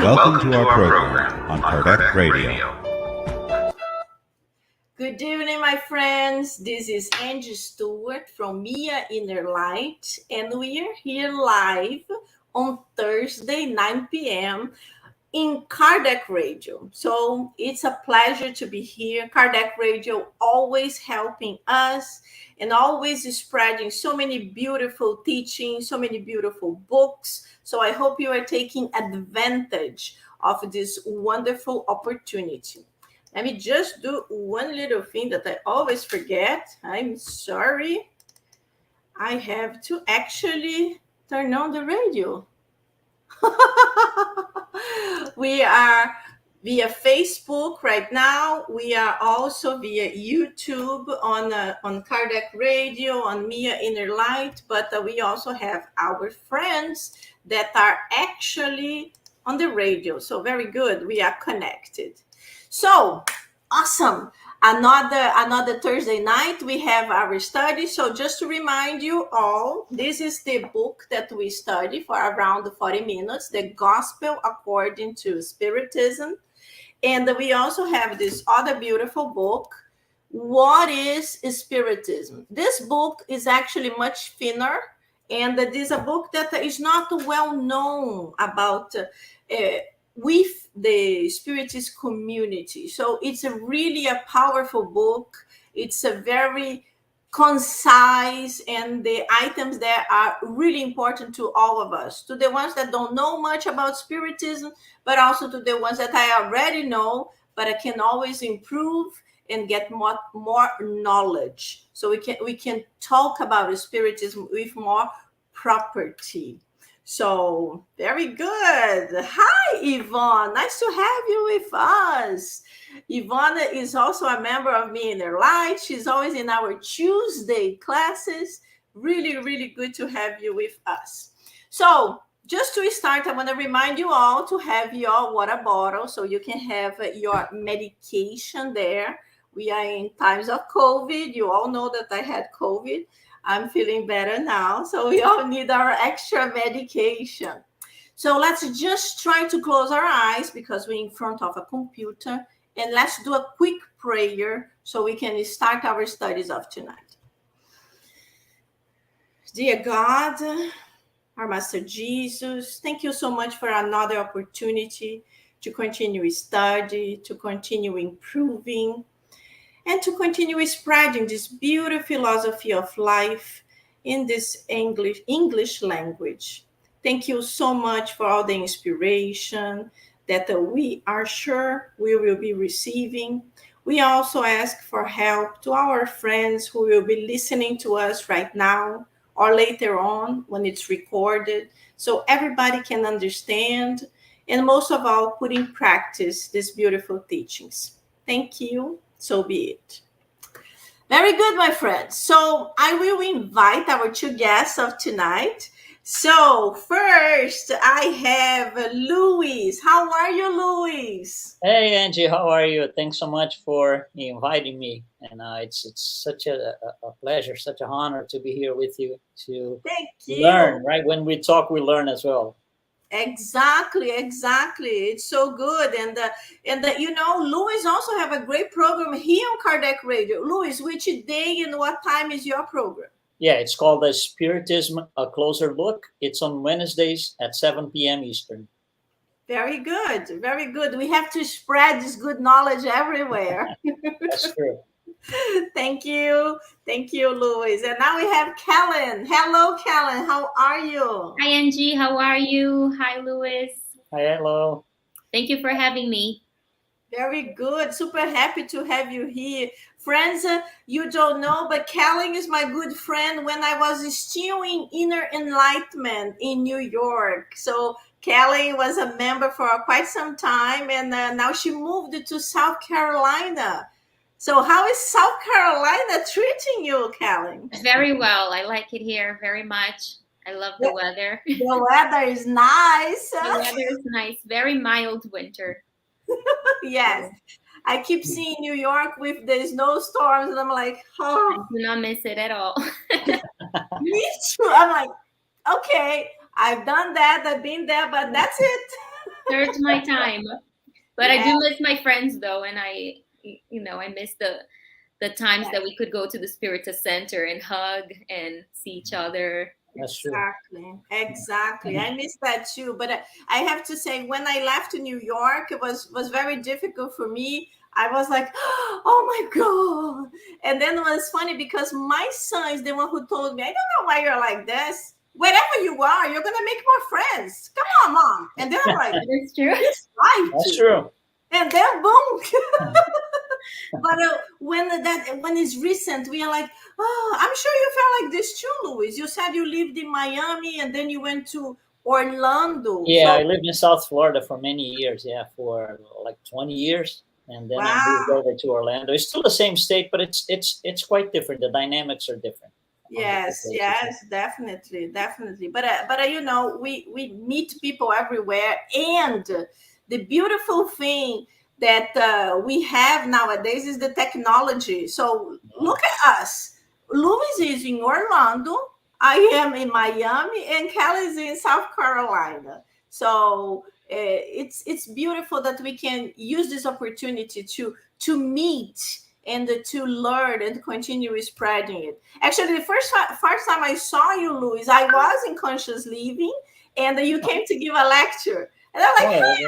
Welcome to our program on Kardec Radio. Good evening, my friends. This is Angy Stewart from INNERLIGHT, and we are here live on Thursday, 9 p.m. in Kardec Radio. So it's a pleasure to be here. Kardec Radio always helping us and always spreading so many beautiful teachings, so many beautiful books. So I hope you are taking advantage of this wonderful opportunity. Let me just do one little thing that I always forget. I'm sorry. I have to actually turn on the radio. We are via Facebook right now. We are also via YouTube on Kardec Radio, on INNERLIGHT, but we also have our friends that are actually on the radio. So very good. We are connected. So awesome. Another Thursday night, we have our study. So just to remind you all, this is the book that we study for around 40 minutes, The Gospel According to Spiritism. And we also have this other beautiful book, What is Spiritism? This book is actually much thinner, and it is a book that is not well known about with the Spiritist community. So it's really a powerful book. It's a very concise, and the items there are really important to all of us, to the ones that don't know much about Spiritism, but also to the ones that I already know, but I can always improve and get more knowledge. So we can talk about Spiritism with more property. So very good. Hi, Yvonne. Nice to have you with us. Yvonne is also a member of INNERLIGHT. She's always in our Tuesday classes. Really, really good to have you with us. So just to start, I want to remind you all to have your water bottle so you can have your medication there. We are in times of COVID. You all know that I had COVID. I'm feeling better now. So we all need our extra medication. So let's just try to close our eyes because we're in front of a computer. And let's do a quick prayer so we can start our studies of tonight. Dear God, our Master Jesus, thank you so much for another opportunity to continue study, to continue improving, and to continue spreading this beautiful philosophy of life in this English language. Thank you so much for all the inspiration that we are sure we will be receiving. We also ask for help to our friends who will be listening to us right now or later on when it's recorded, so everybody can understand and most of all put in practice these beautiful teachings. Thank you. So be it. Very good, my friends. So I will invite our two guests of tonight. So first, I have Luis. How are you, Luis? Hey, Angie. How are you? Thanks so much for inviting me. And it's such a pleasure, such an honor to be here with you to learn. Right? When we talk, we learn as well. Exactly. It's so good. And you know, Luis also have a great program here on Kardec Radio. Luis, which day and what time is your program? Yeah, it's called the Spiritism, A Closer Look. It's on Wednesdays at 7 p.m. Eastern. Very good. We have to spread this good knowledge everywhere. That's true. Thank you, Luis. And now we have Kellen. Hello, Kellen. How are you? Hi, Angie. How are you? Hi, Luis. Hi, hello. Thank you for having me. Very good. Super happy to have you here. Friends, you don't know, but Kellen is my good friend when I was still in Inner Enlightenment in New York. So Kellen was a member for quite some time, and now she moved to South Carolina. So how is South Carolina treating you, Kellen? Very well. I like it here very much. I love the weather. The weather is nice. The weather is nice. Very mild winter. Yes. I keep seeing New York with the snowstorms, and I'm like, oh. I do not miss it at all. Me too. I'm like, okay, I've done that. I've been there, but that's it. Third my time. But I do miss my friends though, and I miss the times that we could go to the Spiritist Center and hug and see each other. That's true. Exactly. I miss that too. But I have to say, when I left to New York, it was very difficult for me. I was like, oh my God. And then it was funny because my son is the one who told me, I don't know why you're like this. Wherever you are, you're going to make more friends. Come on, Mom. And then I'm like, That's true. right. That's true. And then boom. But when it's recent, we are like, oh, I'm sure you felt like this too, Luis. You said you lived in Miami and then you went to Orlando. Yeah, I lived in South Florida for many years. Yeah, for like 20 years, and then I moved over to Orlando. It's still the same state, but it's quite different. The dynamics are different. Yes, definitely. But we meet people everywhere, and the beautiful thing that we have nowadays is the technology. So look at us. Luis is in Orlando. I am in Miami, and Kelly is in South Carolina. So it's beautiful that we can use this opportunity to meet and to learn and continue spreading it. Actually, the first time I saw you, Luis, I was in Conscious Living, and you came to give a lecture. And I'm like,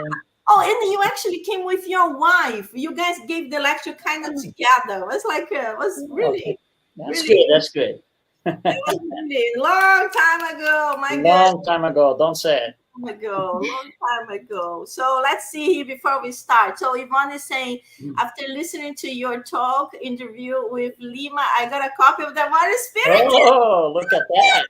oh, and you actually came with your wife. You guys gave the lecture kind of together. It was like, it was really... That's good. That's good. It was really a long time ago. Long time ago. Don't say it. Long time ago. So let's see here before we start. So Yvonne is saying, after listening to your talk interview with Lima, I got a copy of the Water Spirit. Oh, look at that.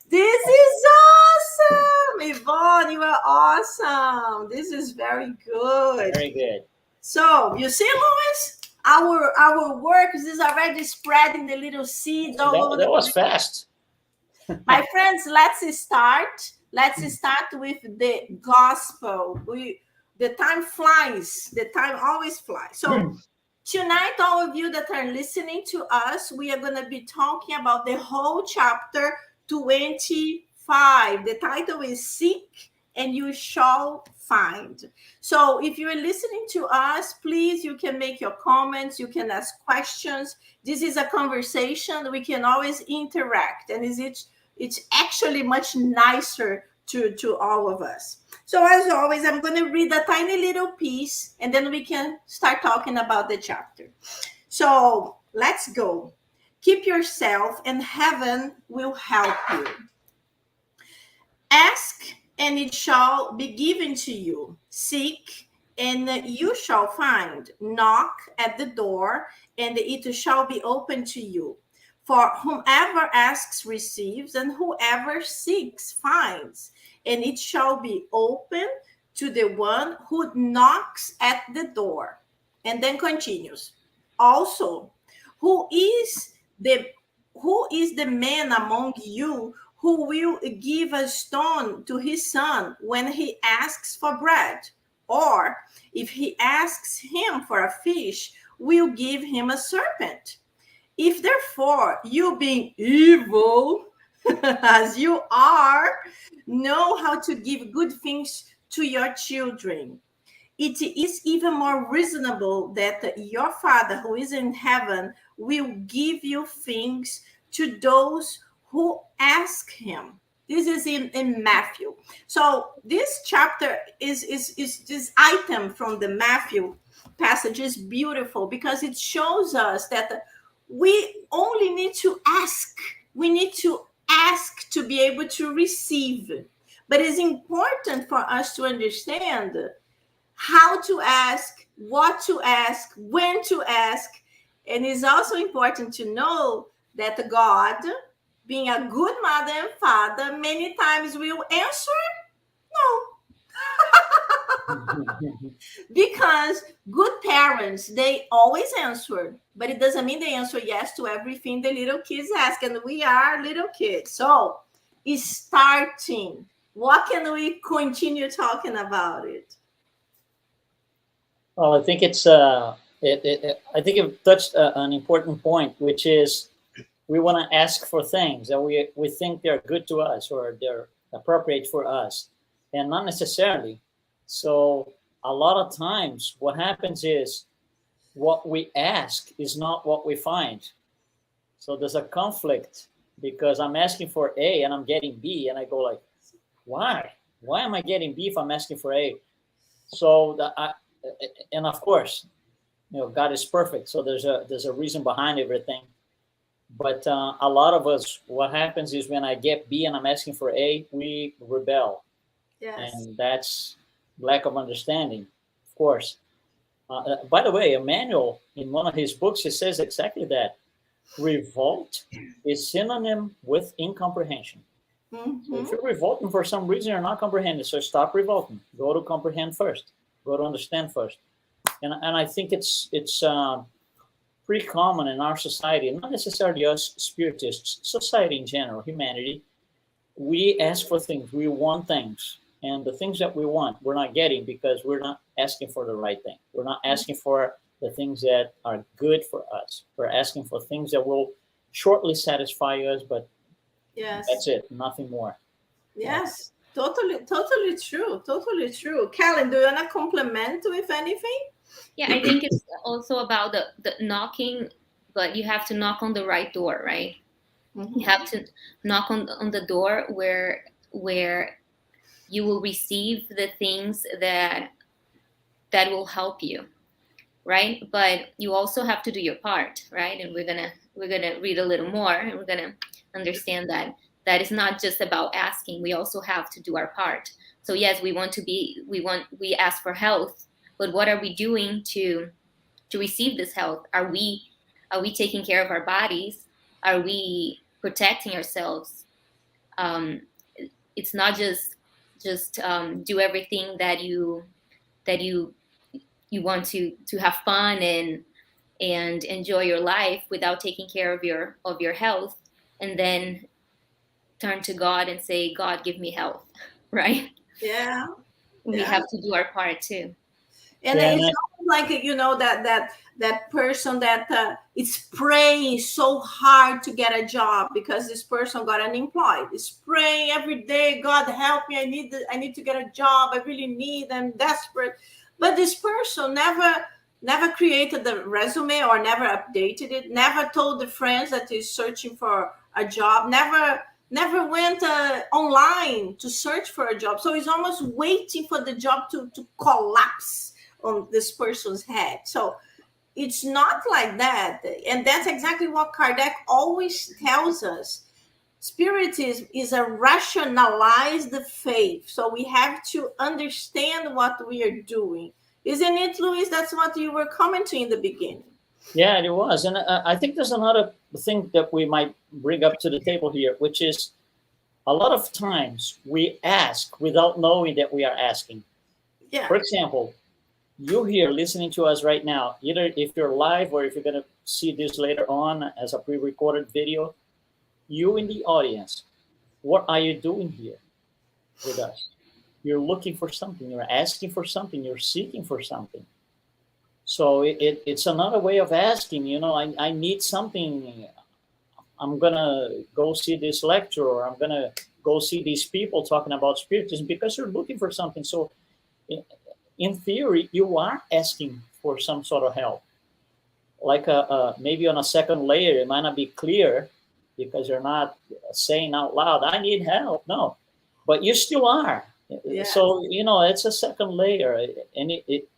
This is awesome. Yvonne, you are awesome. This is very good. Very good. So you see, Luis, our work is already spreading the little seeds all over. That was fast. My friends, let's start. Let's start with the gospel. The time flies. The time always flies. So tonight, all of you that are listening to us, we are going to be talking about the whole chapter 25. The title is Seek and You Shall Find. So if you're listening to us, please, you can make your comments. You can ask questions. This is a conversation. We can always interact. And it's actually much nicer to all of us. So as always, I'm going to read a tiny little piece, and then we can start talking about the chapter. So let's go. Keep yourself, and heaven will help you. Ask, and it shall be given to you. Seek, and you shall find. Knock at the door, and it shall be open to you. For whomever asks receives, and whoever seeks finds, and it shall be open to the one who knocks at the door. And then continues. Also, who is the man among you who will give a stone to his son when he asks for bread? Or if he asks him for a fish, will give him a serpent? If therefore you, being evil as you are, know how to give good things to your children, it is even more reasonable that your Father who is in heaven will give you things to those who ask him. This is in Matthew. So this chapter is this item from the Matthew passage is beautiful because it shows us that we only need to ask. We need to ask to be able to receive. But it's important for us to understand how to ask, what to ask, when to ask. And it's also important to know that God, being a good mother and father, many times will answer no. Because good parents, they always answer, but it doesn't mean they answer yes to everything the little kids ask, and we are little kids. So starting, what can we continue talking about it? Well, I think I think you've touched an important point, which is we want to ask for things that we think they're good to us or they're appropriate for us, and not necessarily. So a lot of times what happens is what we ask is not what we find. So there's a conflict because I'm asking for A and I'm getting B, and I go like, why? Why am I getting B if I'm asking for A? So and of course, God is perfect. So there's a reason behind everything. But a lot of us, what happens is when I get B and I'm asking for A, we rebel. Yes. And that's lack of understanding, of course. By the way, Emmanuel, in one of his books, he says exactly that. Revolt is synonym with incomprehension. So if you're revolting for some reason, you're not comprehending. So stop revolting. Go to comprehend first. Go to understand first. And I think it's pretty common in our society, not necessarily us spiritists, society in general, humanity. We ask for things. We want things. And the things that we want, we're not getting because we're not asking for the right thing. We're not asking for the things that are good for us. We're asking for things that will shortly satisfy us, but yes, that's it, nothing more. Yes, totally true. Totally true. Kellen, do you want to complement with anything? Yeah, I think it's also about the knocking, but you have to knock on the right door, right? Mm-hmm. You have to knock on the door where you will receive the things that will help you, right? But you also have to do your part, right? And we're gonna read a little more, and we're gonna understand that is not just about asking. We also have to do our part. So yes, we ask for health, but what are we doing to receive this health? Are we taking care of our bodies? Are we protecting ourselves? It's not just do everything that you want to have fun and enjoy your life without taking care of your health, and then turn to God and say, God, give me health, right? Yeah. We have to do our part too. And it's not like, that person that is praying so hard to get a job because this person got unemployed. Is praying every day, God help me, I need to get a job, I really need, I'm desperate. But this person never created the resume or never updated it, never told the friends that he's searching for a job, never went online to search for a job. So he's almost waiting for the job to collapse on this person's head. So it's not like that. And that's exactly what Kardec always tells us. Spiritism is a rationalized faith. So we have to understand what we are doing. Isn't it, Luis? That's what you were commenting in the beginning. Yeah, it was. And I think there's another thing that we might bring up to the table here, which is a lot of times we ask without knowing that we are asking. Yeah. For example, you here listening to us right now, either if you're live or if you're going to see this later on as a pre-recorded video, you in the audience, what are you doing here with us? You're looking for something, you're asking for something, you're seeking for something. So it's another way of asking, I need something. I'm going to go see this lecture, or I'm going to go see these people talking about spiritism, because you're looking for something. So in theory, you are asking for some sort of help. Like maybe on a second layer, it might not be clear because you're not saying out loud, I need help. No, but you still are. Yeah. So, it's a second layer, and it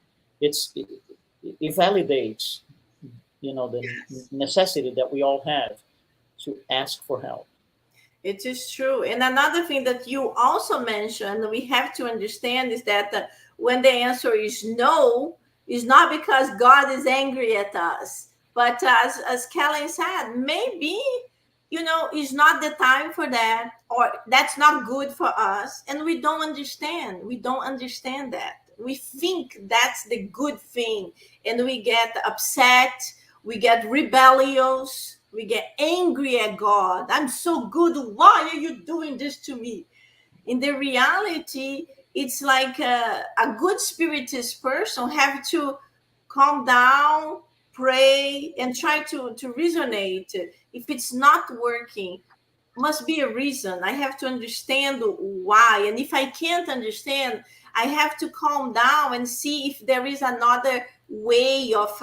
validates, the necessity that we all have to ask for help. It is true. And another thing that you also mentioned, we have to understand, is that when the answer is no, it's not because God is angry at us. But as Kellen said, maybe, it's not the time for that, or that's not good for us. And we don't understand. We don't understand that. We think that's the good thing. And we get upset. We get rebellious. We get angry at God. I'm so good. Why are you doing this to me? In the reality, it's like a good spiritist person have to calm down, pray, and try to resonate. If it's not working, must be a reason. I have to understand why. And if I can't understand, I have to calm down and see if there is another way of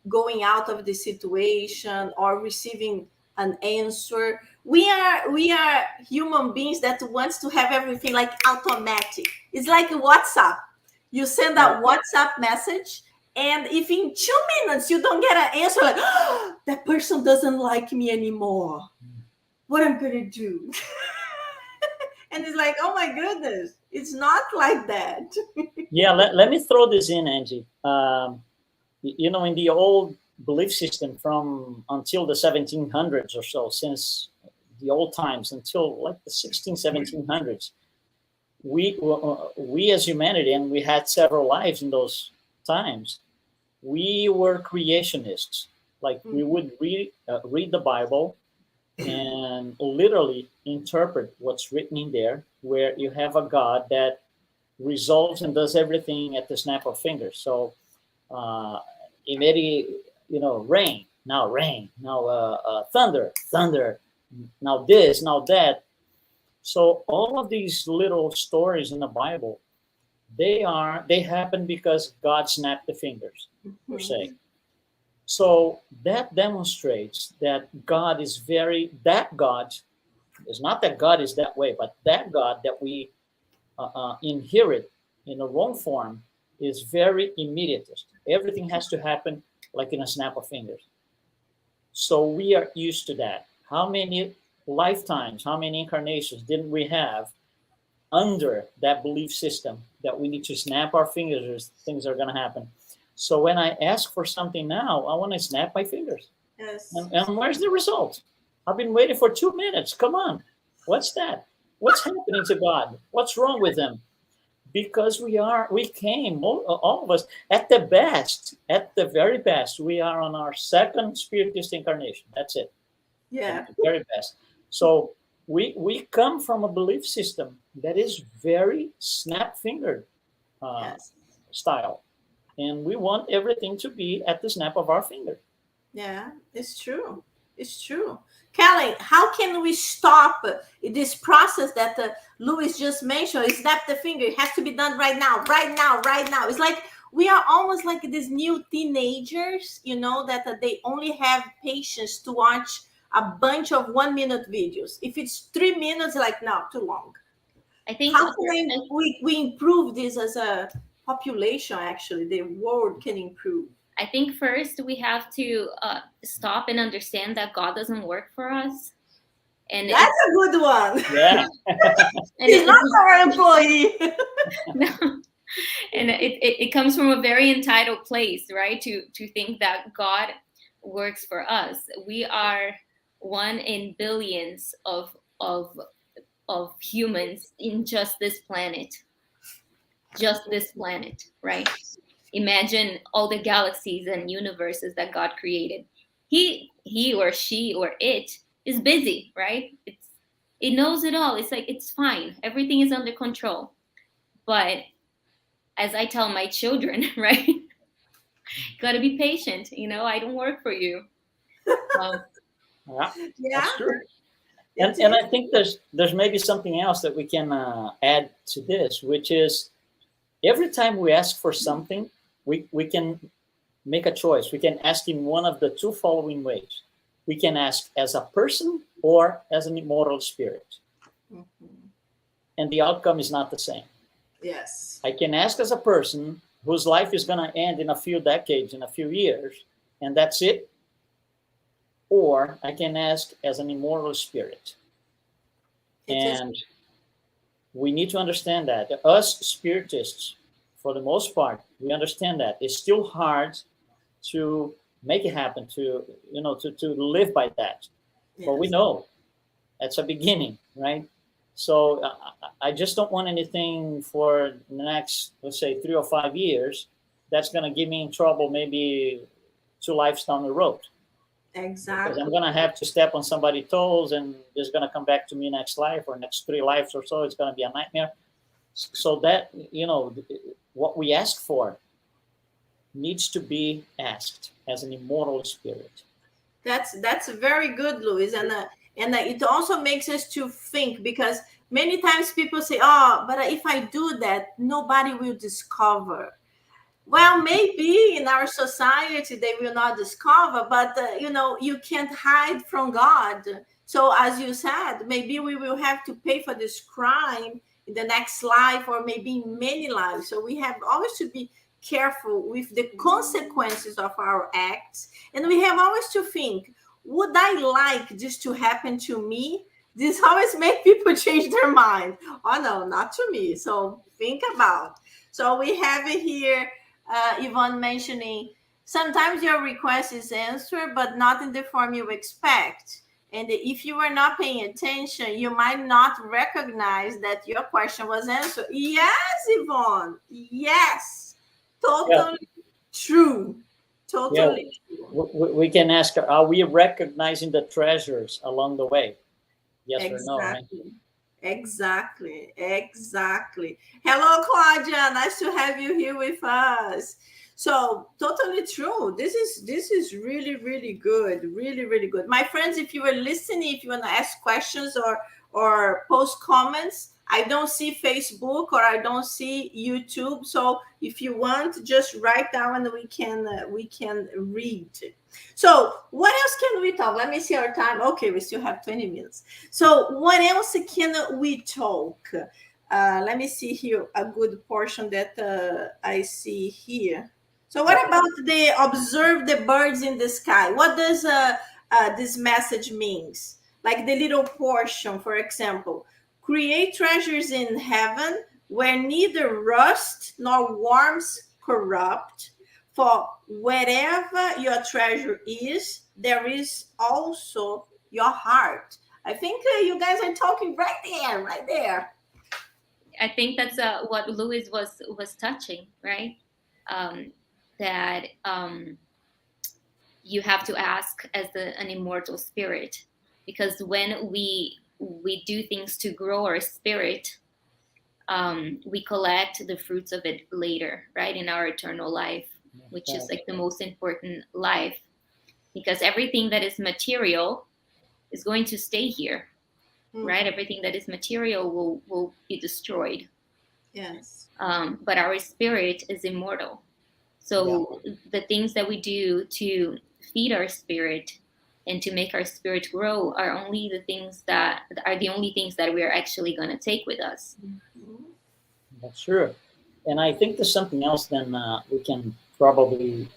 going out of the situation or receiving an answer. We are human beings that wants to have everything like automatic. It's like WhatsApp. You send a WhatsApp message, and if in 2 minutes you don't get an answer, like, oh, that person doesn't like me anymore, what I'm gonna do? And it's like, oh my goodness, it's not like that. Yeah, let me throw this in, Angie. You know, in the old belief system from until the 1700s or so, since the old times until like the 1700s, we as humanity, and we had several lives in those times, we were creationists. Like we would read the Bible and literally interpret what's written in there, where you have a God that resolves and does everything at the snap of fingers. So immediately, you know, rain, now thunder, now this, now that. So all of these little stories in the Bible, they happen because God snapped the fingers, per se. So that demonstrates that God is that God is not that God is that way, but that God that we inherit in the wrong form is very immediatist. Everything has to happen like in a snap of fingers. So we are used to that. How many lifetimes, how many incarnations didn't we have under that belief system that we need to snap our fingers, things are going to happen? So when I ask for something now, I want to snap my fingers. Yes. And where's the result? I've been waiting for 2 minutes. Come on. What's that? What's happening to God? What's wrong with him? Because we came, all of us, at the very best, we are on our second Spiritist incarnation. That's it. Yeah. At the very best. So we come from a belief system that is very snap-fingered style. And we want everything to be at the snap of our finger. Yeah, it's true. It's true. Kelly, how can we stop this process that Louis just mentioned? Snap the finger. It has to be done right now, right now, right now. It's like we are almost like these new teenagers, you know, that they only have patience to watch a bunch of 1 minute videos. If it's 3 minutes, like, no, too long. I think how can we improve this as a population? Actually, the world can improve. I think first we have to stop and understand that God doesn't work for us. And that's a good one. Yeah. He's not our employee. No. And it comes from a very entitled place, right? To think that God works for us. We are one in billions of humans in just this planet. Just this planet, right? Imagine all the galaxies and universes that God created. He or she or it is busy, right? It knows it all. It's like, it's fine. Everything is under control. But as I tell my children, right? Gotta be patient. You know, I don't work for you. Yeah, that's true. And I think there's maybe something else that we can add to this, which is every time we ask for something, we can make a choice. We can ask in one of the two following ways. We can ask as a person or as an immortal spirit. Mm-hmm. And the outcome is not the same. Yes. I can ask as a person whose life is going to end in a few decades, in a few years, and that's it. Or I can ask as an immortal spirit. And we need to understand that. Us spiritists, for the most part, we understand that. It's still hard to make it happen, to live by that. Yes. But we know that's a beginning, right? So I just don't want anything for the next, let's say, 3 or 5 years that's going to get me in trouble maybe 2 lives down the road. Exactly. Because I'm going to have to step on somebody's toes and it's going to come back to me next life or next 3 lives or so. It's going to be a nightmare. So that, what we ask for needs to be asked as an immortal spirit. That's very good, Louis. And it also makes us to think, because Many times people say, oh, but if I do that, nobody will discover. Well, maybe in our society they will not discover, but you can't hide from God. So as you said, maybe we will have to pay for this crime in the next life, or maybe in many lives. So we have always to be careful with the consequences of our acts, and we have always to think, would I like this to happen to me? This always make people change their mind. Oh no, not to me. So think about. So we have it here, Yvonne mentioning, sometimes your request is answered, but not in the form you expect. And if you are not paying attention, you might not recognize that your question was answered. Yes, Yvonne. Yes. Totally true. Totally true. We can ask her, are we recognizing the treasures along the way? Yes Exactly. or no, right? Exactly. Hello, Claudia. Nice to have you here with us. So totally true. This is really, really good. Really, really good. My friends, if you are listening, if you want to ask questions or post comments, I don't see Facebook or I don't see YouTube. So if you want, just write down and we can read. So what else can we talk? Let me see our time. Okay, we still have 20 minutes. So what else can we talk? Let me see here a good portion that I see here. So what about the observe the birds in the sky? What does this message means? Like the little portion, for example, create treasures in heaven where neither rust nor worms corrupt. For wherever your treasure is, there is also your heart. I think you guys are talking right there, right there. I think that's what Louis was touching, right? That you have to ask as an immortal spirit, because when we do things to grow our spirit, we collect the fruits of it later, right, in our eternal life, which is like the most important life, because everything that is material is going to stay here, right? Everything that is material will be destroyed. Yes. But our spirit is immortal. So the things that we do to feed our spirit and to make our spirit grow are only the things that are the only things that we are actually going to take with us. That's true. And I think there's something else then we can probably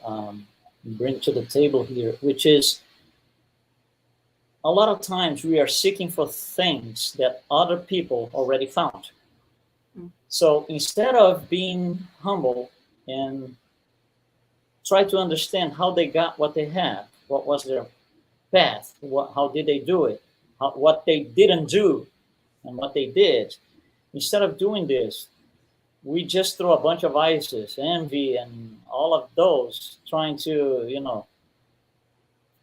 bring to the table here, which is a lot of times we are seeking for things that other people already found. So instead of being humble and try to understand how they got what they have, what was their path, how did they do it, what they didn't do, and what they did. Instead of doing this, we just throw a bunch of vices, envy, and all of those, trying to,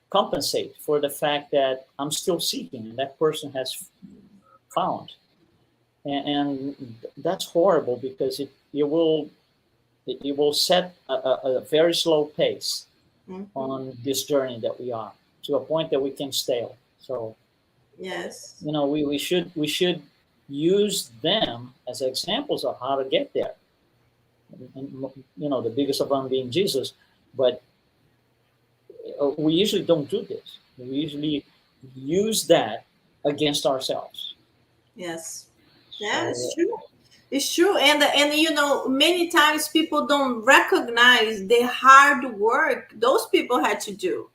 compensate for the fact that I'm still seeking and that person has found. And that's horrible, because it will set a very slow pace on this journey that we are, to a point that we can stale. So yes, we should use them as examples of how to get there. And the biggest of them being Jesus, but we usually don't do this. We usually use that against ourselves. Yes, it's true. It's true, and many times people don't recognize the hard work those people had to do.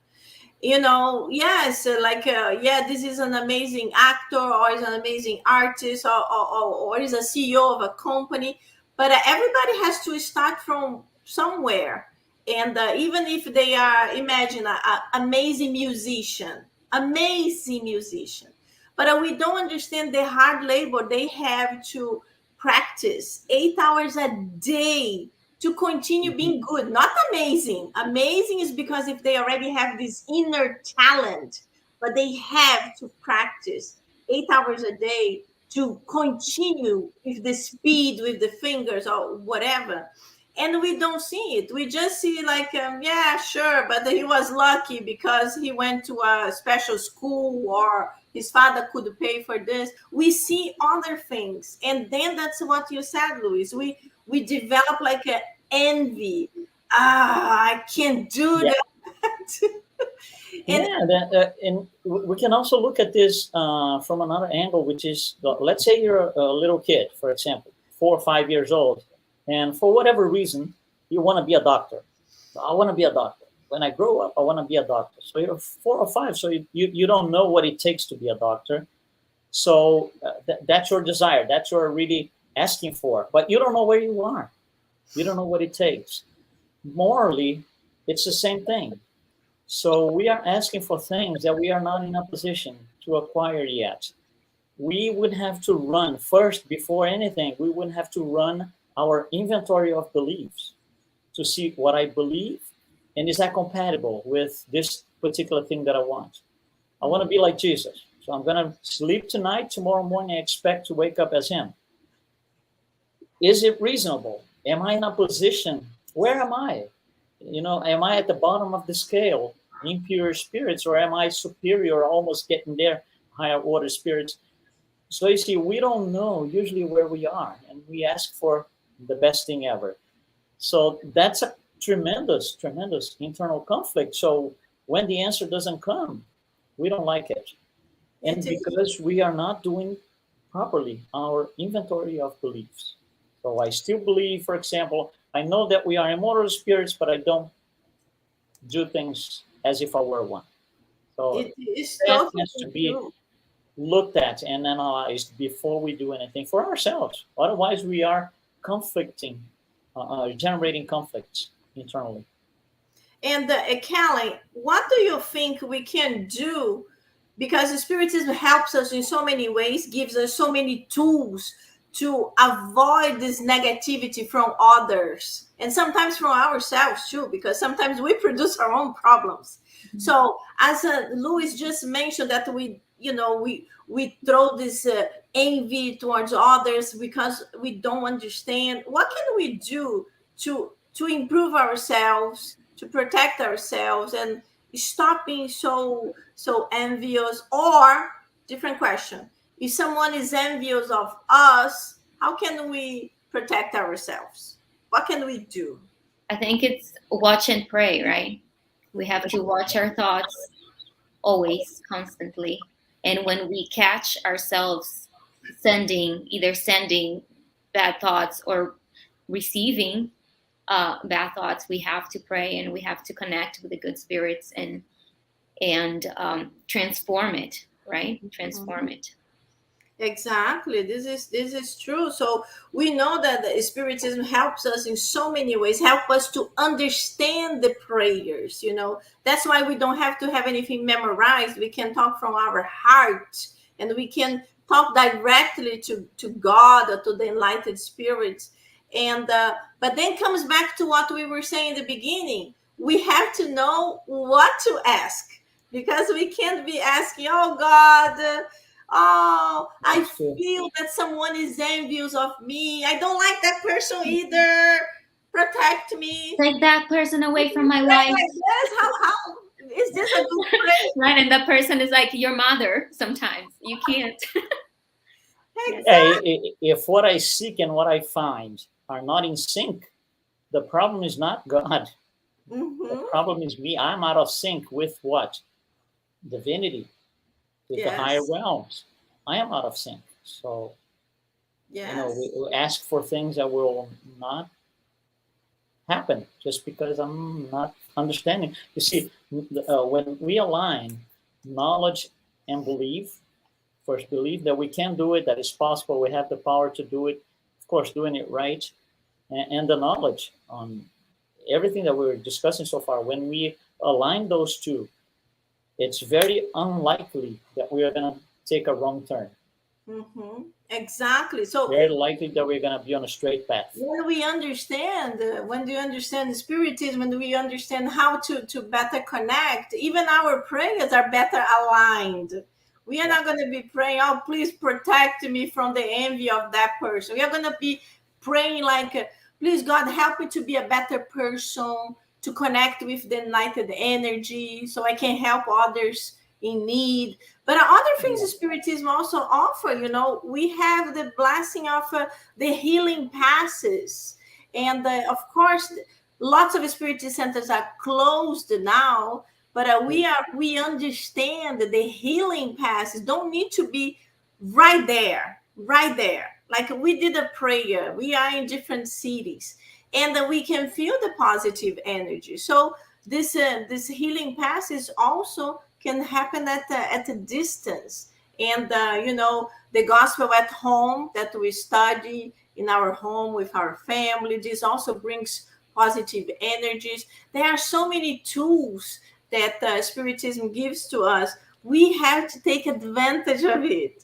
Yes, this is an amazing actor, or is an amazing artist, or is a CEO of a company, but everybody has to start from somewhere. And even if they are, imagine, an amazing musician, but we don't understand the hard labor they have to practice 8 hours a day to continue being good, not amazing. Amazing is because if they already have this inner talent, but they have to practice 8 hours a day to continue with the speed, with the fingers, or whatever. and we don't see it. We just see like, yeah, sure, but he was lucky because he went to a special school, or his father could pay for this. We see other things, and then that's what you said, Luis. We develop like an envy. I can't do that. And we can also look at this from another angle, which is, let's say you're a little kid, for example, 4 or 5 years old, and for whatever reason, you want to be a doctor. I want to be a doctor. When I grow up, I want to be a doctor. So you're 4 or 5, so you don't know what it takes to be a doctor. So that's your desire. That's what you're really asking for. But you don't know where you are. You don't know what it takes. Morally, it's the same thing. So we are asking for things that we are not in a position to acquire yet. We would have to run first, before anything, we would have to run our inventory of beliefs to see what I believe, and is that compatible with this particular thing that I want. I want to be like Jesus. So I'm going to sleep tonight, tomorrow morning I expect to wake up as him. Is it reasonable? Am I in a position? Where am I? Am I at the bottom of the scale, impure spirits, or am I superior, almost getting there, higher order spirits? So you see, we don't know usually where we are, and we ask for the best thing ever. So that's a tremendous, tremendous internal conflict. So when the answer doesn't come, we don't like it. And because we are not doing properly our inventory of beliefs. So I still believe, for example, I know that we are immortal spirits, but I don't do things as if I were one. So that has to be looked at and analyzed before we do anything for ourselves. Otherwise, we are conflicting, generating conflicts internally. And Kelly, what do you think we can do? Because Spiritism helps us in so many ways, gives us so many tools to avoid this negativity from others, and sometimes from ourselves too, because sometimes we produce our own problems. Mm-hmm. So as Luis just mentioned, that we throw this envy towards others because we don't understand. What can we do to improve ourselves, to protect ourselves, and stop being so envious? Or, different question, if someone is envious of us, how can we protect ourselves? What can we do? I think it's watch and pray, right? We have to watch our thoughts always, constantly. And when we catch ourselves either sending bad thoughts or receiving bad thoughts, we have to pray, and we have to connect with the good spirits and transform it, right? Transform it. Exactly. This is true. So we know that the Spiritism helps us in so many ways, help us to understand the prayers. That's why we don't have to have anything memorized. We can talk from our heart, and we can talk directly to God or to the enlightened spirits. And but then comes back to what we were saying in the beginning. We have to know what to ask, because we can't be asking, oh God, I feel that someone is envious of me. I don't like that person either. Protect me. Take that person away from my life. Like this? How is this a good prayer? Right, and that person is like your mother sometimes. You can't. Exactly. If what I seek and what I find are not in sync, the problem is not God. Mm-hmm. The problem is me. I'm out of sync with what? Divinity. With the higher realms. I am out of sync. So, we ask for things that will not happen just because I'm not understanding. You see, when we align knowledge and belief, first believe that we can do it, that it's possible, we have the power to do it, of course, doing it right, and the knowledge on everything that we're discussing so far, when we align those two, it's very unlikely that we are going to take a wrong turn. Mm-hmm. Exactly. So very likely that we're going to be on a straight path. When we understand the Spiritism, when we understand how to better connect, even our prayers are better aligned. We are not going to be praying, oh, please protect me from the envy of that person. We are going to be praying like, Please, God, help me to be a better person, to connect with the enlightened energy so I can help others in need. But other things Spiritism also offer, we have the blessing of the healing passes. And of course, lots of Spiritist centers are closed now, but we understand that the healing passes don't need to be right there. Like we did a prayer. We are in different cities, and we can feel the positive energy. So this healing passes also can happen at a distance. And the gospel at home that we study in our home with our family, this also brings positive energies. There are so many tools that Spiritism gives to us. We have to take advantage of it.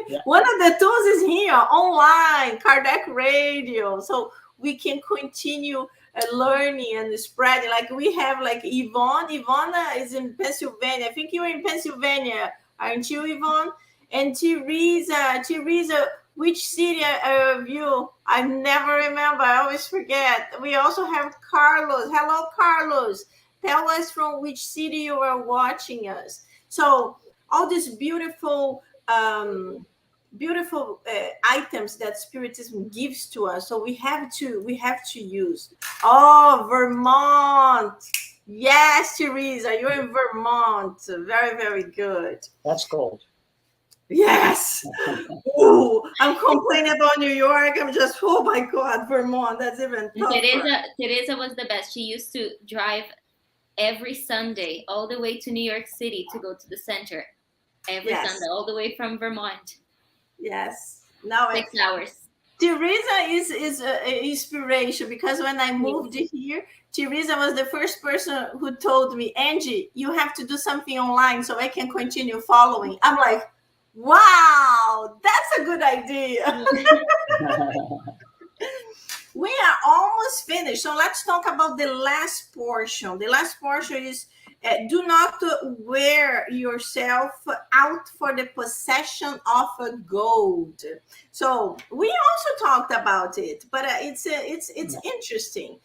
Yeah. One of the tools is here online, Kardec Radio, so we can continue learning and spreading. Like we have like Yvonne. Yvonne is in Pennsylvania. I think you're in Pennsylvania, aren't you, Yvonne? And Teresa, which city are you? I never remember. I always forget. We also have Carlos. Hello, Carlos. Tell us from which city you are watching us. So all these beautiful items that Spiritism gives to us, so we have to use. Oh, Vermont. Yes, Teresa, you're in Vermont. Very, very good. That's cold. Yes. Ooh, I'm complaining about New York. I'm just, oh my God, Vermont. That's even tougher. Teresa was the best. She used to drive every Sunday all the way to New York City to go to the center. Every Sunday, all the way from Vermont. Yes. Now 6 hours. Teresa is an inspiration, because when I moved here, Teresa was the first person who told me, Angie, you have to do something online so I can continue following. I'm like, wow, that's a good idea. We are almost finished. So let's talk about the last portion. The last portion is do not wear yourself out for the possession of a gold. So we also talked about it, but it's interesting.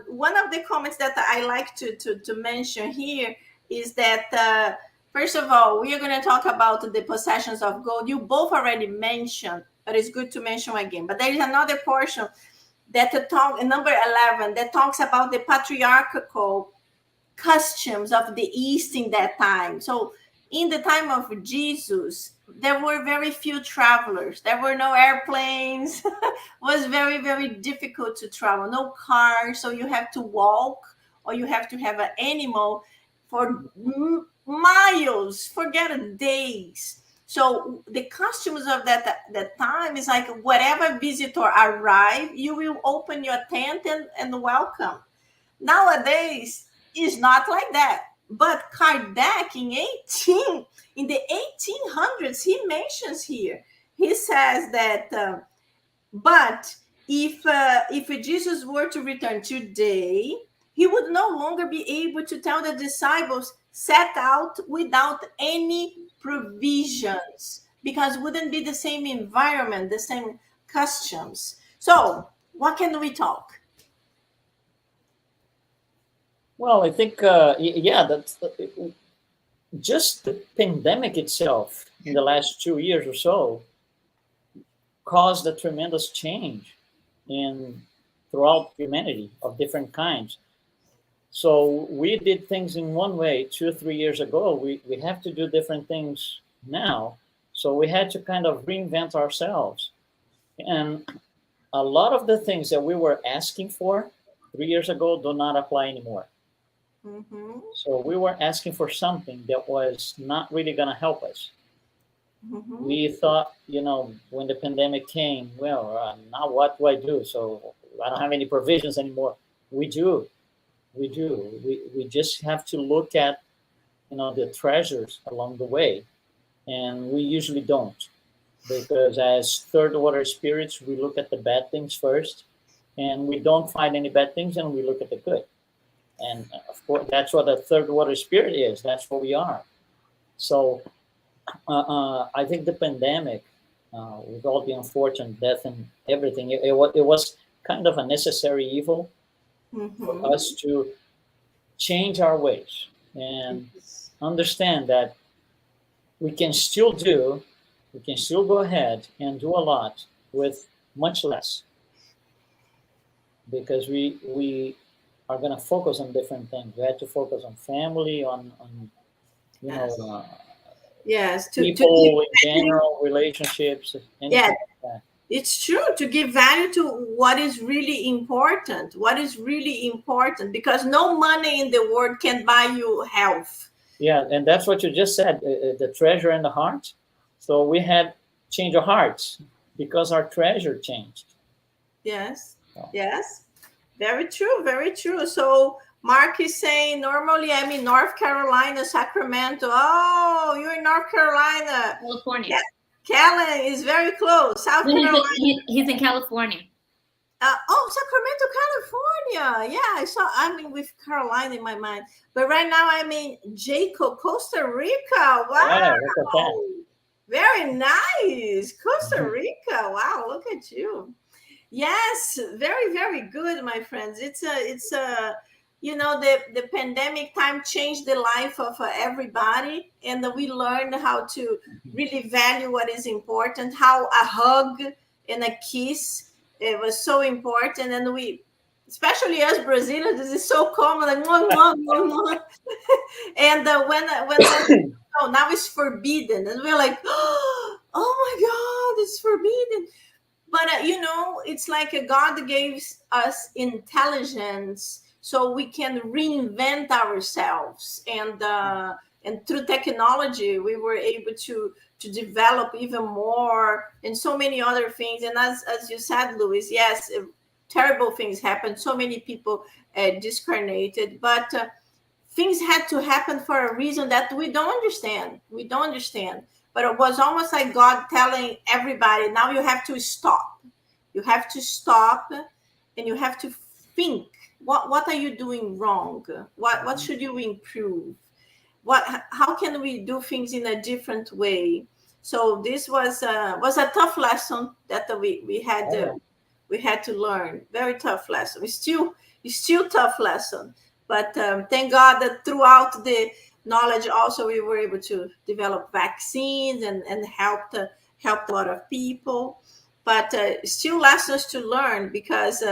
One of the comments that I like to mention here is that first of all, we are going to talk about the possessions of gold. You both already mentioned, but it's good to mention again. But there is another portion that number 11, that talks about the patriarchal customs of the East in that time. So in the time of Jesus, there were very few travelers. There were no airplanes. It was very, very difficult to travel. No cars. So you have to walk, or you have to have an animal for miles, forget days. So the customs of that time is like, whatever visitor arrive, you will open your tent and welcome. Nowadays, it's not like that. But Kardec in the 1800s, he mentions here, he says that, but if Jesus were to return today, he would no longer be able to tell the disciples, set out without any provisions, because it wouldn't be the same environment, the same customs. So what can we talk? Well, I think, that's just the pandemic itself in the last 2 years or so caused a tremendous change throughout humanity of different kinds. So we did things in one way 2 or 3 years ago. We have to do different things now. So we had to kind of reinvent ourselves. And a lot of the things that we were asking for 3 years ago do not apply anymore. Mm-hmm. So we were asking for something that was not really going to help us. Mm-hmm. We thought, when the pandemic came, well, now what do I do? So I don't have any provisions anymore. We do. We just have to look at, the treasures along the way. And we usually don't. Because as third order spirits, we look at the bad things first. And we don't find any bad things, and we look at the good. And of course, that's what a third order spirit is. That's what we are. So I think the pandemic, with all the unfortunate death and everything, it was kind of a necessary evil for us to change our ways and understand that we can still go ahead and do a lot with much less, because we are going to focus on different things. We have to focus on family, on you know, people in general, relationships, anything like that. It's true, to give value to what is really important. What is really important, because no money in the world can buy you health. Yeah, and that's what you just said, the treasure and the heart. So we had change of hearts because our treasure changed. Yes, yes, very true, very true. So Mark is saying, normally I'm in North Carolina, Sacramento. Oh, you're in North Carolina. California. Yeah. Kellen is very close. South Carolina. He's in California. Sacramento, California. Yeah, I'm in with Carolina in my mind. But right now I'm in Jaco, Costa Rica. Wow. Very nice. Costa Rica. Wow, look at you. Yes, very, very good, my friends. It's a the pandemic time changed the life of everybody, and we learned how to really value what is important, how a hug and a kiss, it was so important. And we, especially us Brazilians, this is so common, like mwah, mwah, mwah, mwah. And when now it's forbidden, and we're like, oh my God, it's forbidden. But it's like God gave us intelligence so we can reinvent ourselves, and through technology we were able to develop even more, and so many other things. And as you said, Louis, yes, terrible things happened. So many people discarnated, but things had to happen for a reason that we don't understand. But it was almost like God telling everybody, now you have to stop. You have to stop, and you have to think. What are you doing wrong? What should you improve? How can we do things in a different way? So this was a tough lesson that we had to learn. Very tough lesson. It's still tough lesson. But thank God that throughout the knowledge also we were able to develop vaccines and help a lot of people. But still lessons to learn, because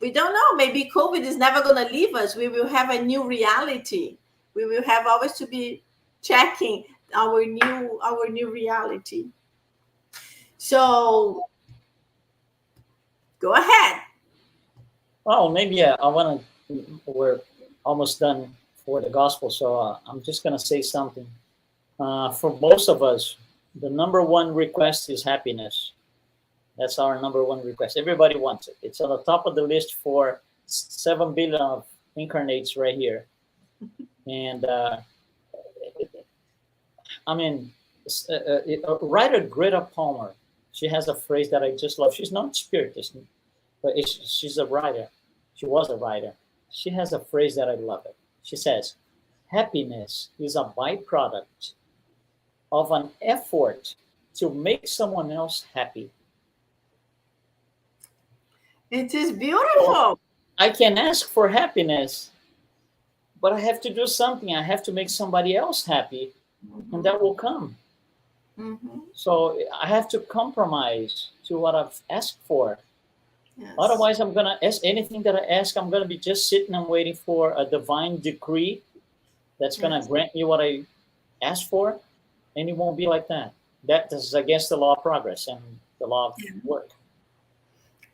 we don't know. Maybe COVID is never going to leave us. We will have a new reality. We will have always to be checking our new reality. So go ahead. Well, maybe we're almost done for the gospel, so I'm just going to say something. For most of us, the number one request is happiness. That's our number one request. Everybody wants it. It's on the top of the list for 7 billion of incarnates right here. And writer Greta Palmer, she has a phrase that I just love. She's not Spiritist, but she's a writer. She was a writer. She has a phrase that I love it. She says, happiness is a byproduct of an effort to make someone else happy. It is beautiful. I can ask for happiness, but I have to do something. I have to make somebody else happy, and that will come. So I have to compromise to what I've asked for. Yes. Otherwise, I'm going to ask anything that I ask. I'm going to be just sitting and waiting for a divine decree that's going to grant me what I asked for, and it won't be like that. That is against the law of progress and the law of work.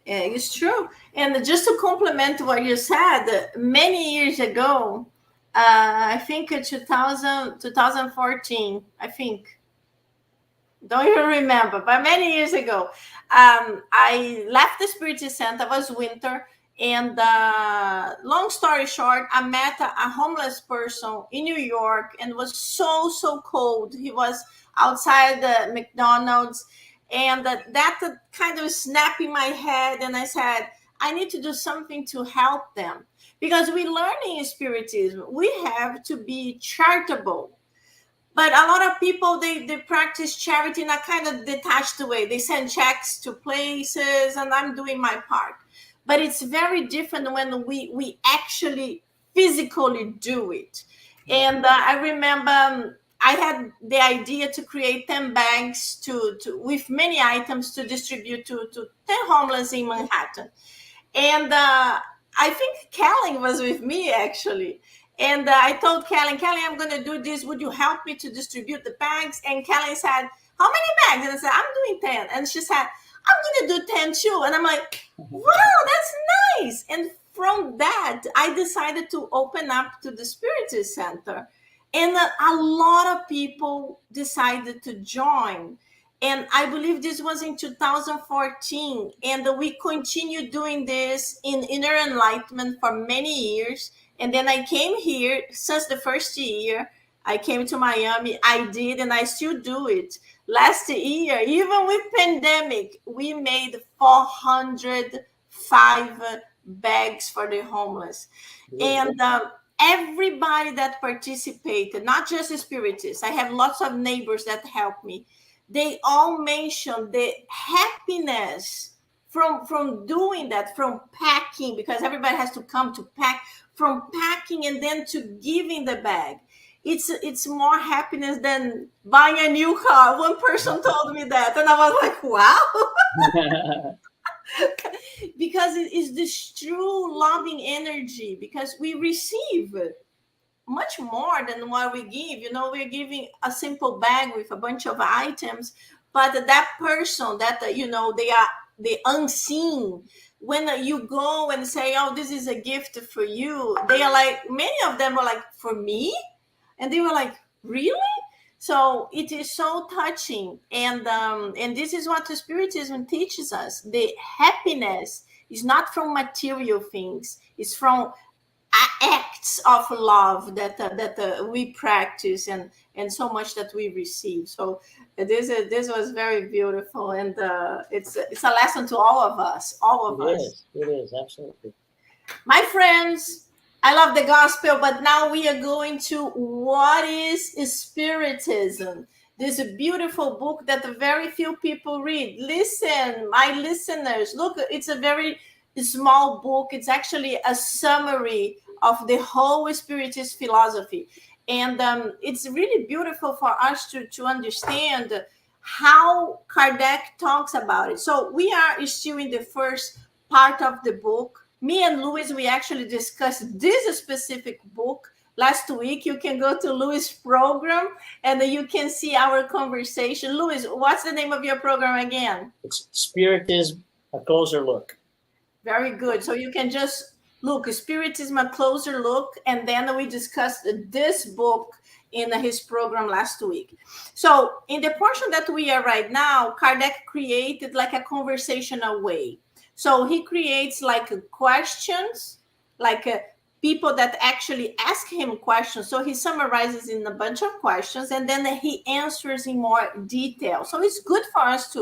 Yeah, it's true. And just to complement what you said, many years ago, I think 2014, I think, don't even remember, but many years ago, I left the Spiritist Center. It was winter, and long story short, I met a homeless person in New York, and it was so cold. He was outside the McDonald's, and that kind of snapped in my head, and I said, I need to do something to help them, because we learn in Spiritism, we have to be charitable. But a lot of people, they practice charity in a kind of detached way. They send checks to places, and I'm doing my part. but it's very different when we actually physically do it. And I remember I had the idea to create 10 bags with many items to distribute to 10 homeless in Manhattan. And I think Kelly was with me, actually. And I told Kelly, I'm going to do this. Would you help me to distribute the bags? And Kelly said, how many bags? And I said, I'm doing 10. And she said, I'm going to do 10 too. And I'm like, wow, that's nice. And from that, I decided to open up to the Spiritist Center. And a lot of people decided to join. And I believe this was in 2014. And we continued doing this in Inner Enlightenment for many years. And then I came here since the first year. I came to Miami. I did, and I still do it. Last year, even with pandemic, we made 405 bags for the homeless. And everybody that participated, not just the Spiritists, I have lots of neighbors that help me. They all mentioned the happiness from doing that, from packing, because everybody has to come to pack, from packing and then to giving the bag. It's more happiness than buying a new car. One person told me that, and I was like, wow. Because it is this true loving energy, because we receive much more than what we give. You know, we're giving a simple bag with a bunch of items, but that person that, you know, they are the unseen. When you go and say, oh, this is a gift for you, they are like, many of them are like, for me? And they were like, really? So it is so touching. And this is what the Spiritism teaches us. The happiness is not from material things. It's from acts of love that we practice and so much that we receive. So this was very beautiful. And it's a lesson to all of us, It is, absolutely. My friends, I love the gospel, but now we are going to what is Spiritism. This is a beautiful book that very few people read. Listen, my listeners, look, it's a very small book. It's actually a summary of the whole Spiritist philosophy. And it's really beautiful for us to understand how Kardec talks about it. So we are still in the first part of the book. Me and Louis, we actually discussed this specific book last week. You can go to Louis' program and you can see our conversation. Louis, what's the name of your program again? It's Spiritism, A Closer Look. Very good. So you can just look, Spiritism, A Closer Look, and then we discussed this book in his program last week. So in the portion that we are right now, Kardec created like a conversational way. So he creates like questions, like people that actually ask him questions. So he summarizes in a bunch of questions and then he answers in more detail. So it's good for us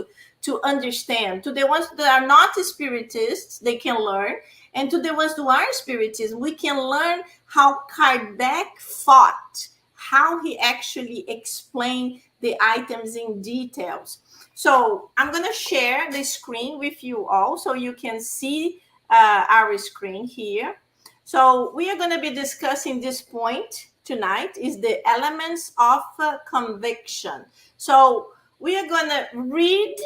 to understand. To the ones that are not Spiritists, they can learn. And to the ones who are Spiritists, we can learn how Kardec thought, how he actually explained the items in details. So I'm going to share the screen with you all so you can see our screen here. So we are going to be discussing this point tonight, is the elements of conviction. So we are going to read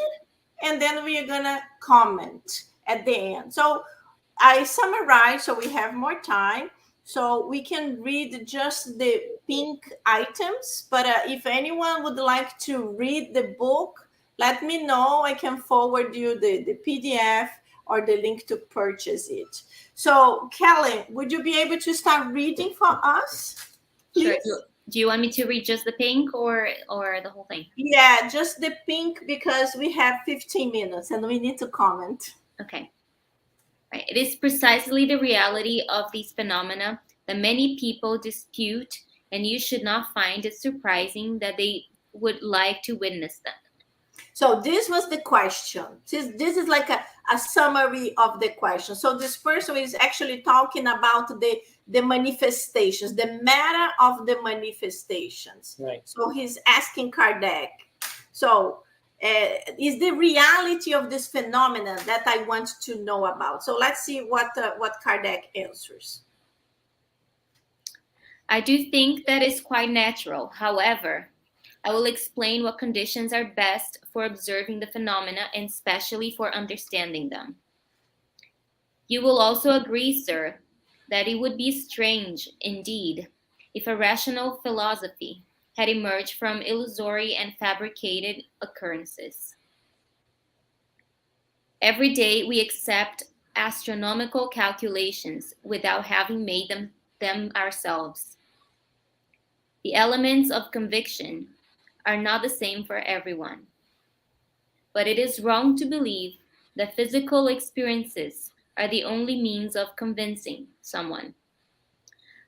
and then we are going to comment at the end. So I summarize so we have more time. So we can read just the pink items, but if anyone would like to read the book, let me know. I can forward you the PDF or the link to purchase it. So, Kelly, would you be able to start reading for us? Please? Sure. Do you want me to read just the pink or the whole thing? Yeah, just the pink, because we have 15 minutes and we need to comment. Okay. Right. It is precisely the reality of these phenomena that many people dispute, and you should not find it surprising that they would like to witness them. So this was the question. This is like a summary of the question. So this person is actually talking about the manifestations, the matter of the manifestations. Right. So he's asking Kardec. So is the reality of this phenomenon that I want to know about. So let's see what Kardec answers. I do think that is quite natural. However, I will explain what conditions are best for observing the phenomena and especially for understanding them. You will also agree, sir, that it would be strange indeed if a rational philosophy had emerged from illusory and fabricated occurrences. Every day we accept astronomical calculations without having made them ourselves. The elements of conviction are not the same for everyone. But it is wrong to believe that physical experiences are the only means of convincing someone.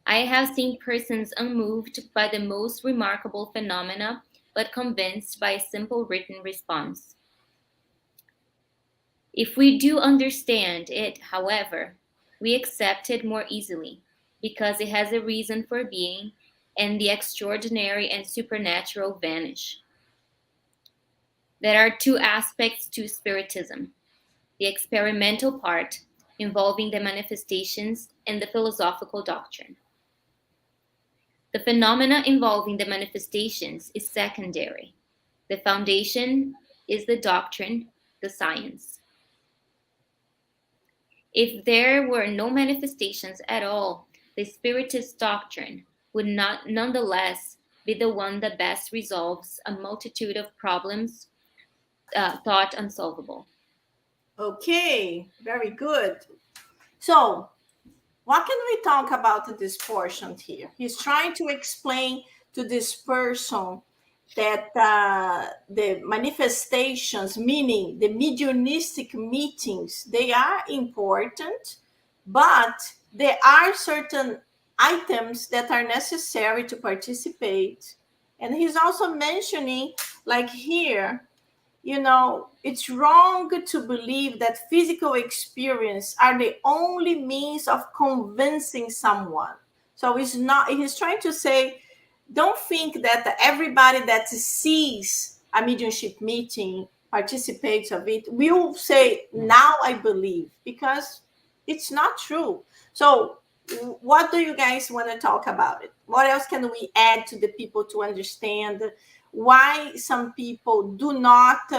I have seen persons unmoved by the most remarkable phenomena, but convinced by a simple written response. If we do understand it, however, we accept it more easily, because it has a reason for being, and the extraordinary and supernatural vanish. There are two aspects to Spiritism: the experimental part, involving the manifestations, and the philosophical doctrine. The phenomena involving the manifestations is secondary. The foundation is the doctrine, the science. If there were no manifestations at all, the Spiritist doctrine would not nonetheless be the one that best resolves a multitude of problems thought unsolvable. Okay, very good. So, what can we talk about this portion here? He's trying to explain to this person that the manifestations, meaning the mediumistic meetings, they are important, but there are certain items that are necessary to participate. And he's also mentioning, like here, it's wrong to believe that physical experience are the only means of convincing someone. So he's trying to say, don't think that everybody that sees a mediumship meeting, participates of it, will say, now I believe, because it's not true. So what do you guys want to talk about it? What else can we add to the people to understand why some people do not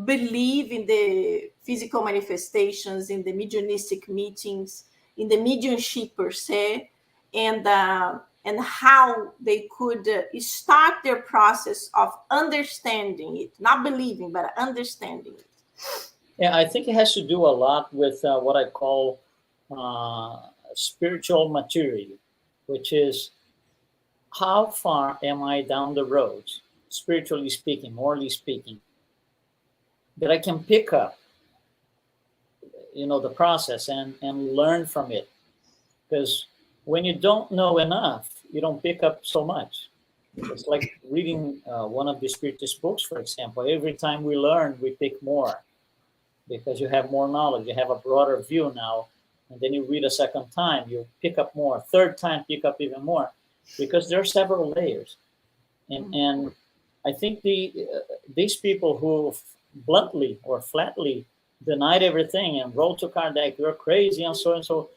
believe in the physical manifestations, in the mediumistic meetings, in the mediumship per se, and how they could start their process of understanding it, not believing, but understanding it. Yeah, I think it has to do a lot with what I call spiritual maturity, which is how far am I down the road, spiritually speaking, morally speaking, that I can pick up, the process and learn from it. Because when you don't know enough, you don't pick up so much. It's like reading one of the Spiritist books, for example. Every time we learn, we pick more because you have more knowledge. You have a broader view now. And then you read a second time, you pick up more. Third time, pick up even more, because there are several layers. And I think these people who bluntly or flatly denied everything and wrote to Kardec, you're crazy and so, of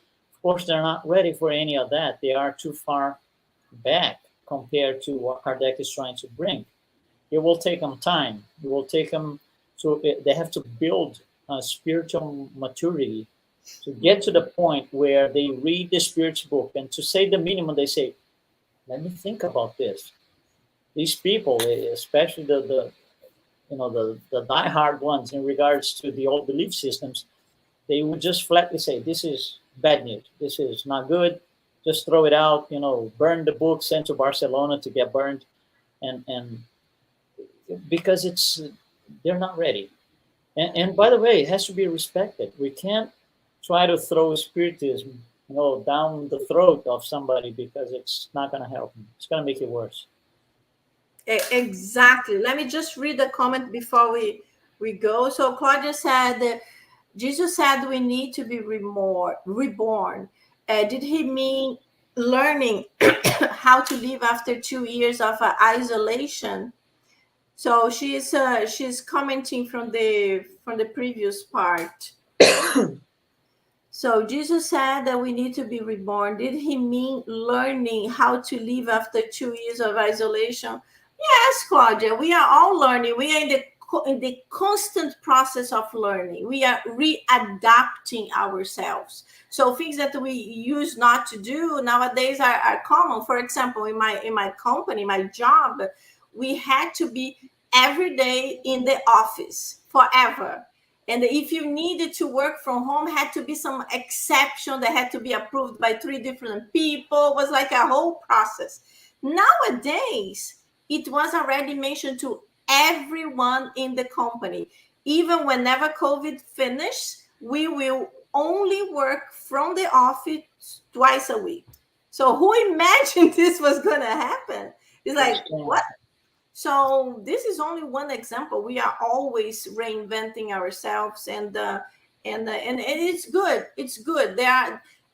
course, they're not ready for any of that. They are too far back compared to what Kardec is trying to bring. It will take them time. It will take them they have to build a spiritual maturity to get to the point where they read the Spirit's book, and to say the minimum, they say, let me think about this. These people, especially the diehard ones in regards to the old belief systems, they would just flatly say, this is bad news. This is not good. Just throw it out, burn the book, send to Barcelona to get burned. And because they're not ready. And by the way, it has to be respected. We can't try to throw Spiritism, down the throat of somebody, because it's not going to help them. It's going to make it worse. Exactly. Let me just read a comment before we go. So Claudia said, Jesus said we need to be reborn. Did he mean learning how to live after 2 years of isolation? So she's commenting from the previous part. So Jesus said that we need to be reborn. Did he mean learning how to live after 2 years of isolation? Yes, Claudia, we are all learning. We are in the constant process of learning. We are readapting ourselves. So things that we used not to do nowadays are common. For example, in my company, my job, we had to be every day in the office forever. And if you needed to work from home, had to be some exception that had to be approved by 3 different people. It was like a whole process. Nowadays, it was already mentioned to everyone in the company. Even whenever COVID finished, we will only work from the office twice a week. So who imagined this was going to happen? It's like, what? So this is only one example. We are always reinventing ourselves, and it's good. It's good.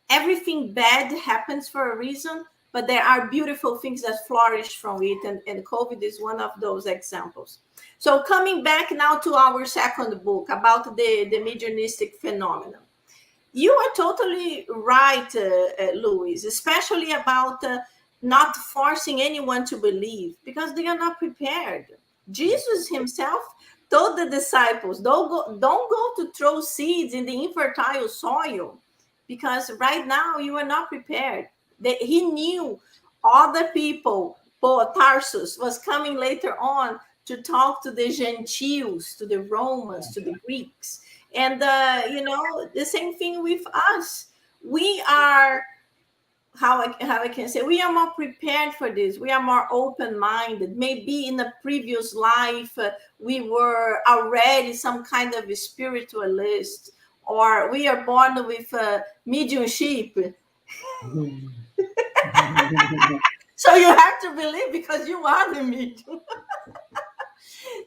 Everything bad happens for a reason, but there are beautiful things that flourish from it, and COVID is one of those examples. So coming back now to our second book about the mediumistic phenomenon. You are totally right, Louis, especially about not forcing anyone to believe because they are not prepared. Jesus himself told the disciples, don't go to throw seeds in the infertile soil because right now you are not prepared. He knew other people, Paul Tarsus was coming later on to talk to the Gentiles, to the Romans, to the Greeks. And, the same thing with us. We are, how I can say, we are more prepared for this. We are more open-minded. Maybe in a previous life, we were already some kind of a spiritualist, or we are born with mediumship. So you have to believe because you are the medium.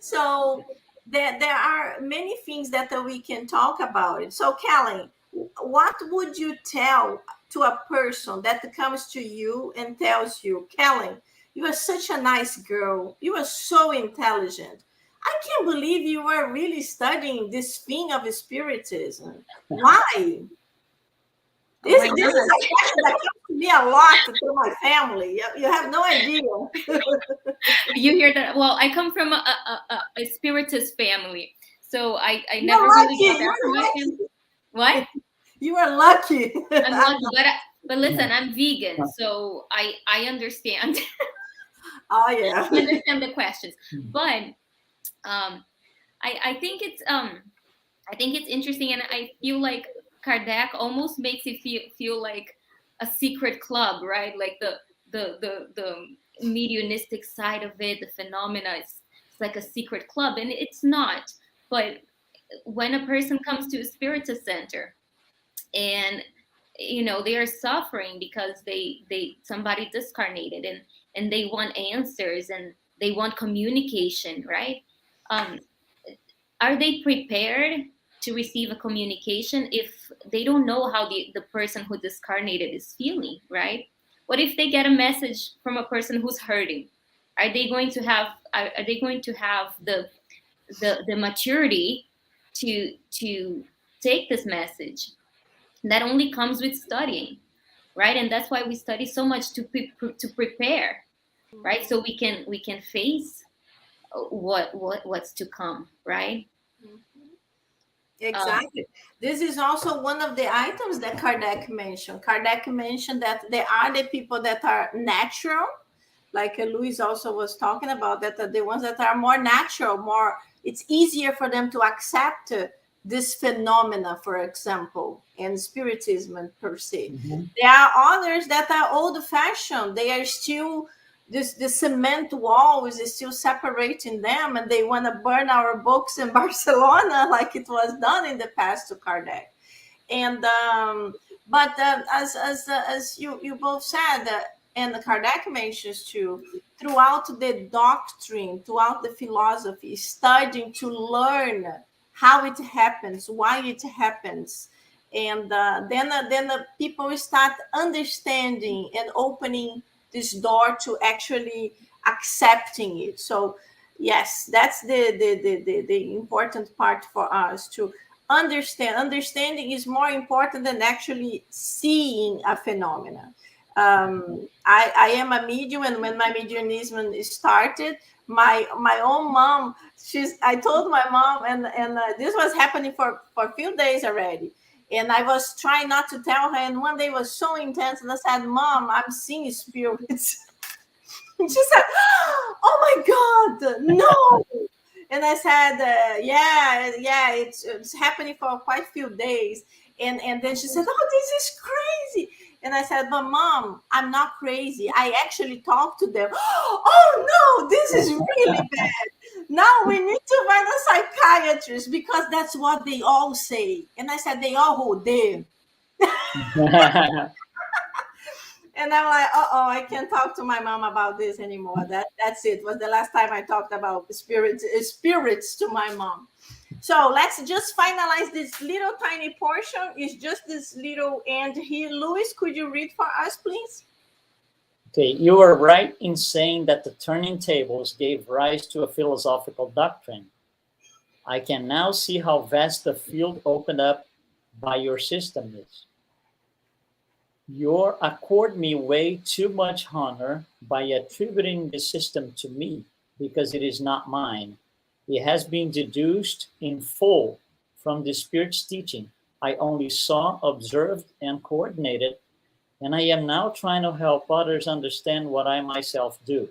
So there are many things that we can talk about it. So Kelly, what would you tell to a person that comes to you and tells you, Kelly, you are such a nice girl. You are so intelligent. I can't believe you are really studying this thing of spiritism. Why? This is a question that comes to me a lot to my family. You have no idea. You hear that? Well, I come from a spiritist family, so I never really got that from my family. What? You are lucky. I'm lucky, but listen, I'm vegan, so I understand. Oh yeah. I understand the questions, but I think it's interesting, and I feel like Kardec almost makes it feel like a secret club, right? Like the mediumistic side of it, the phenomena, it's like a secret club, and it's not. But when a person comes to a spiritist center and they are suffering because somebody discarnated, and they want answers and they want communication, right? Are they prepared to receive a communication if they don't know how the person who discarnated is feeling, right? What if they get a message from a person who's hurting? Are they going to have the maturity to take this message? That only comes with studying, right? And that's why we study so much to prepare, right? So we can face what's to come, right? Exactly. This is also one of the items that Kardec mentioned. Kardec mentioned that there are the people that are natural, like Louis also was talking about, that are the ones that are more natural, it's easier for them to accept this phenomena, for example, and spiritism per se. Mm-hmm. There are others that are old-fashioned. They are still, the cement wall is still separating them, and they want to burn our books in Barcelona like it was done in the past to Kardec. And but as you both said, and Kardec mentions too, throughout the doctrine, throughout the philosophy, studying to learn how it happens, why it happens, and then the people start understanding and opening this door to actually accepting it. So Yes, that's the important part for us to understand. Understanding is more important than actually seeing a phenomenon. I am a medium, and when my mediumism started, my own mom, I told my mom, and this was happening for a few days already. And I was trying not to tell her, and one day it was so intense, and I said, "Mom, I'm seeing spirits." And she said, "Oh my God, no!" And I said, "Yeah, it's happening for quite a few days." And then she said, "Oh, this is crazy." And I said, "But Mom, I'm not crazy. I actually talk to them." "Oh no, this is really bad. Now we need to find a psychiatrist because that's what they all say." And I said, "They all who did." And I'm like, I can't talk to my mom about this anymore. That's it. Was the last time I talked about spirits to my mom. So let's just finalize this little tiny portion. It's just this little end here. Louis, could you read for us, please? Okay, you are right in saying that the turning tables gave rise to a philosophical doctrine. I can now see how vast the field opened up by your system is. You accord me way too much honor by attributing the system to me, because it is not mine. It has been deduced in full from the Spirit's teaching. I only saw, observed, and coordinated, and I am now trying to help others understand what I myself do.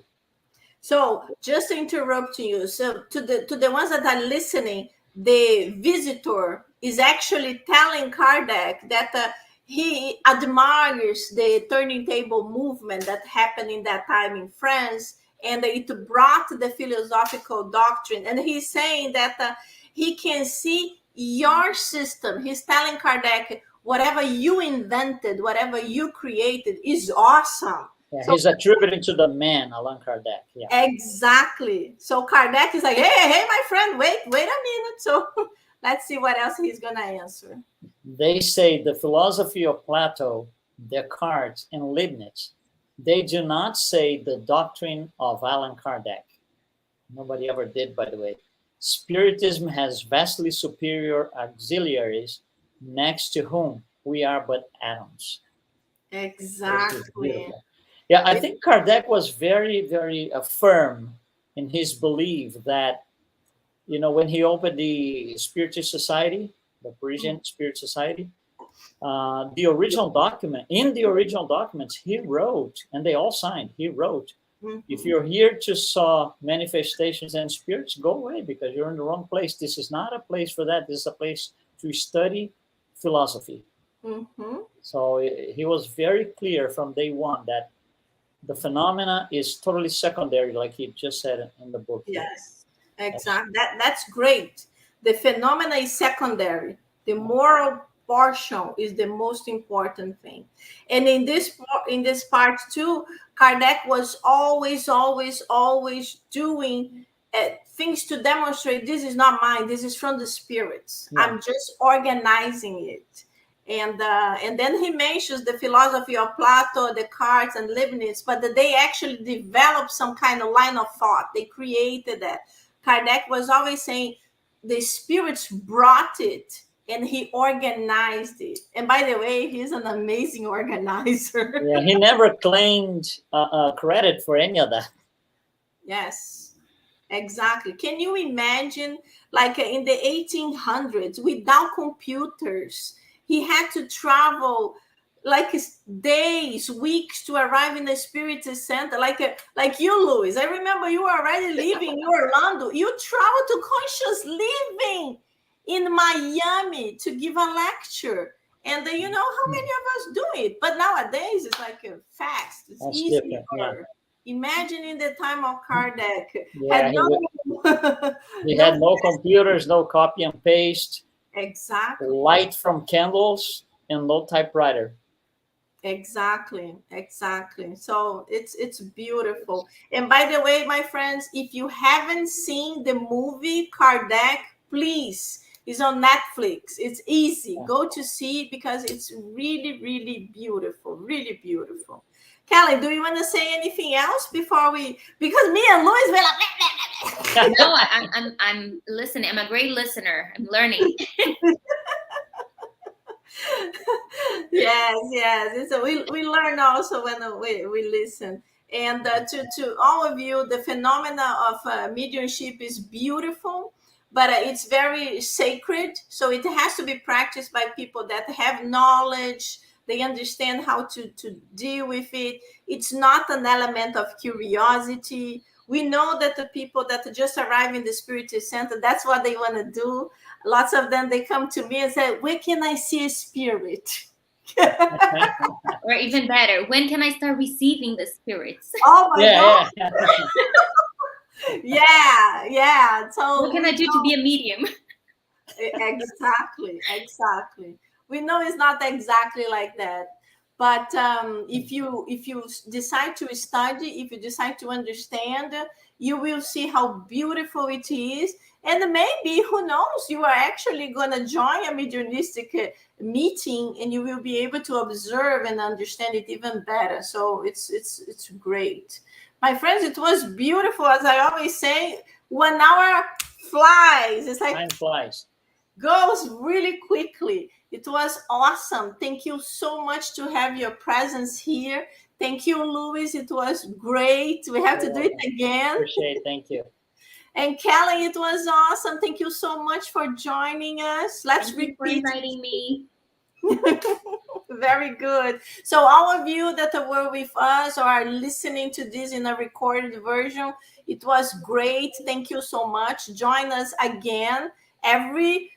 So, just interrupting you. So, to the ones that are listening, the visitor is actually telling Kardec that he admires the turning table movement that happened in that time in France, and it brought the philosophical doctrine. And he's saying that he can see your system. He's telling Kardec, whatever you invented, whatever you created is awesome. Yeah, so, he's attributing to the man, Allan Kardec. Yeah. Exactly. So Kardec is like, hey, my friend, wait a minute. So let's see what else he's going to answer. They say the philosophy of Plato, Descartes, and Leibniz. They do not say the doctrine of Allan Kardec. Nobody ever did, by the way. Spiritism has vastly superior auxiliaries, next to whom we are but atoms. Exactly. Yeah, I think Kardec was very, very firm in his belief that, when he opened the Spiritist Society, the Parisian Spirit Society, the original documents, he wrote, and they all signed, he wrote, if you're here to saw manifestations and spirits, go away because you're in the wrong place. This is not a place for that. This is a place to study philosophy. So he was very clear from day one that the phenomena is totally secondary, like he just said in the book. Yes, exactly. That's great. The phenomena is secondary. The moral portion is the most important thing. And in this part too, Kardec was always doing things to demonstrate this is not mine. This is from the spirits. Yeah. I'm just organizing it. And then he mentions the philosophy of Plato, Descartes, and Leibniz, but they actually developed some kind of line of thought. They created that. Kardec was always saying the spirits brought it, and he organized it. And by the way, he's an amazing organizer. Yeah, he never claimed credit for any of that. Yes, exactly. Can you imagine, like in the 1800s, without computers, he had to travel like days, weeks to arrive in the Spiritist Center, like you, Louis. I remember you were already living in Orlando. You traveled to conscious living in Miami to give a lecture. And you know how many of us do it? But nowadays, it's like fast. It's easy. Imagine in the time of Kardec. Yeah, he had no computers, no copy and paste. Exactly. Light from candles and no typewriter. Exactly. So it's beautiful. And by the way, my friends, if you haven't seen the movie Kardec, please, it's on Netflix. It's easy. Go to see it because it's really, really beautiful. Really beautiful. Kelly, do you want to say anything else before because me and Louis were like, No, I'm listening. I'm a great listener. I'm learning. Yes. So we learn also when we listen. And to all of you, the phenomena of mediumship is beautiful, but it's very sacred. So it has to be practiced by people that have knowledge. They understand how to deal with it. It's not an element of curiosity. We know that the people that just arrive in the Spiritist Center, that's what they want to do. Lots of them, they come to me and say, where can I see a spirit? Or even better, when can I start receiving the spirits? Oh my God. Yeah. Yeah. So what can I do to be a medium? Exactly. We know it's not exactly like that. But if you decide to study, if you decide to understand, you will see how beautiful it is. And maybe, who knows, you are actually going to join a mediumistic meeting, and you will be able to observe and understand it even better. So it's great. My friends, it was beautiful. As I always say, 1 hour flies. It's like time flies. Goes really quickly. It was awesome. Thank you so much to have your presence here. Thank you, Louis. It was great. We have to do it again. Appreciate it. Thank you. And Kelly, it was awesome. Thank you so much for joining us. Let's Thank you for repeat. inviting me. Very good. So all of you that were with us or are listening to this in a recorded version, it was great. Thank you so much. Join us again every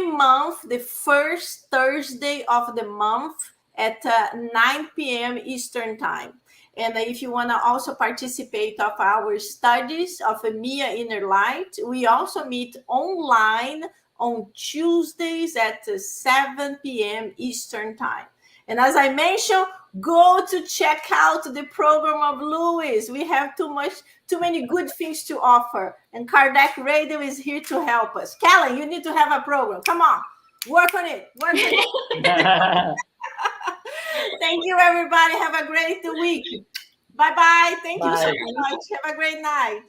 month, the first Thursday of the month at 9 p.m. Eastern Time. And if you want to also participate of our studies of Mia Inner Light, we also meet online on Tuesdays at 7 p.m. Eastern Time. And as I mentioned, go to check out the program of Louis. We have too many good things to offer. And Kardec Radio is here to help us. Kelly, you need to have a program. Come on, work on it. Thank you, everybody. Have a great week. Bye-bye. Thank you so much. Have a great night.